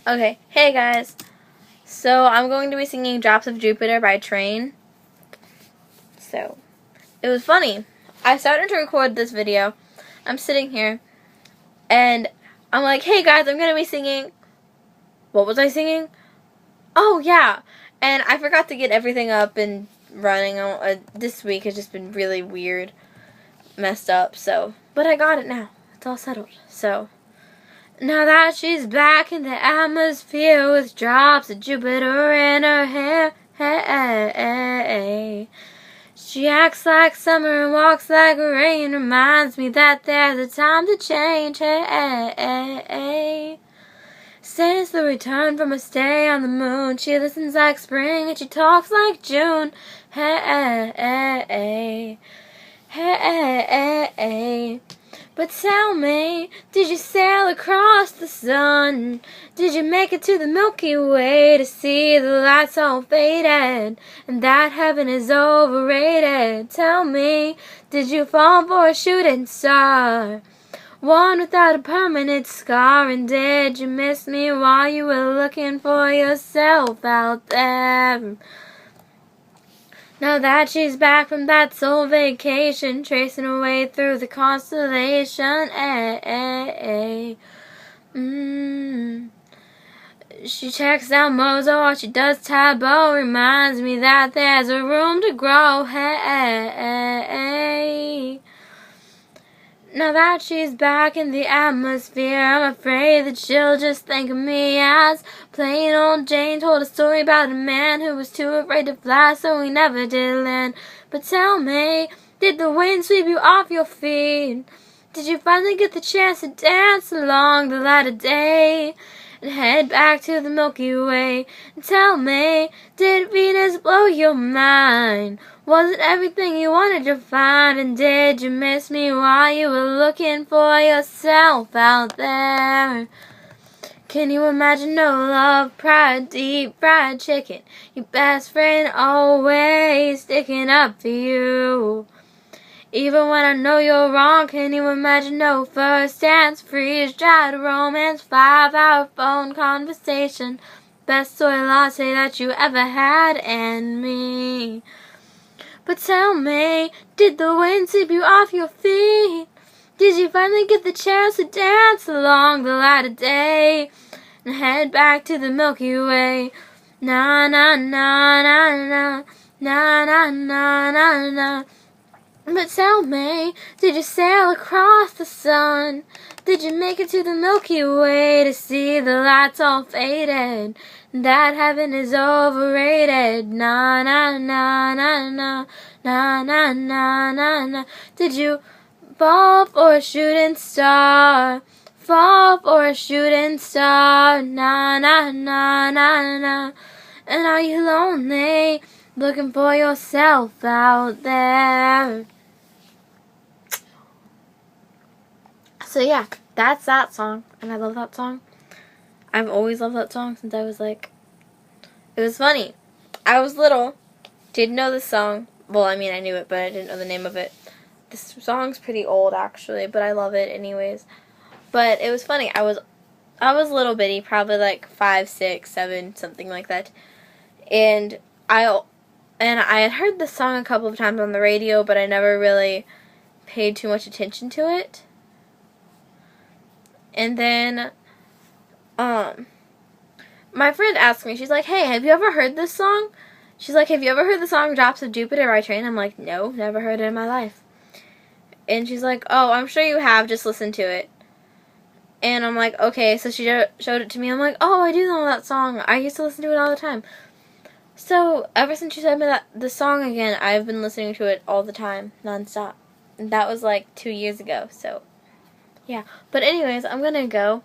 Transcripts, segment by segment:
Okay, hey guys. So I'm going to be singing Drops of Jupiter by Train. So, it was funny. I started to record this video. I'm sitting here, and I'm like, hey guys, I'm going to be singing. What was I singing? Oh, yeah. And I forgot to get everything up and running. This week has just been really weird, messed up, so. But I got it now. It's all settled. So. Now that she's back in the atmosphere with drops of Jupiter in her hair, hey, she acts like summer and walks like rain, reminds me that there's a time to change, hey. Since the return from a stay on the moon, she listens like spring and she talks like June, hey. But tell me, did you sail across the sun? Did you make it to the Milky Way to see the lights all faded and that heaven is overrated? Tell me, did you fall for a shooting star? One without a permanent scar? And did you miss me while you were looking for yourself out there? Now that she's back from that soul vacation, tracing her way through the constellation, She checks out Mozart, she does Tableau, reminds me that there's a room to grow, hey. Now that she's back in the atmosphere, I'm afraid that she'll just think of me as plain old Jane. Told a story about a man who was too afraid to fly, so he never did land. But tell me, did the wind sweep you off your feet? Did you finally get the chance to dance along the light of day and head back to the Milky Way? And tell me, did Venus blow your mind? Was it everything you wanted to find? And did you miss me while you were looking for yourself out there? Can you imagine no love, pride, deep fried chicken? Your best friend always sticking up for you. Even when I know you're wrong, can you imagine no first dance, freeze-dried romance, 5-hour phone conversation, best soy latte that you ever had, and me? But tell me, did the wind sweep you off your feet? Did you finally get the chance to dance along the light of day and head back to the Milky Way? Na na na na na na na na na na. But tell me, did you sail across the sun? Did you make it to the Milky Way to see the lights all faded? That heaven is overrated. Na na na na na na na na na na. Did you fall for a shooting star? Fall for a shooting star. Na na na na na. And are you lonely, looking for yourself out there? So yeah, that's that song, and I love that song. I've always loved that song since I was like, it was funny. I was little, didn't know this song. Well, I mean, I knew it, but I didn't know the name of it. This song's pretty old, actually, but I love it anyways. But it was funny. I was little bitty, probably like 5, 6, 7, something like that. And I had heard this song a couple of times on the radio, but I never really paid too much attention to it. And then, my friend asked me, she's like, hey, have you ever heard this song? She's like, have you ever heard the song Drops of Jupiter by Train? I'm like, no, never heard it in my life. And she's like, oh, I'm sure you have, just listen to it. And I'm like, okay, so she showed it to me. I'm like, oh, I do know that song. I used to listen to it all the time. So, ever since she showed me the song again, I've been listening to it all the time, nonstop. And that was like 2 years ago, so yeah. But anyways, I'm gonna go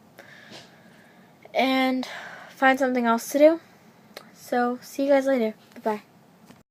and find something else to do. So, see you guys later. Bye-bye.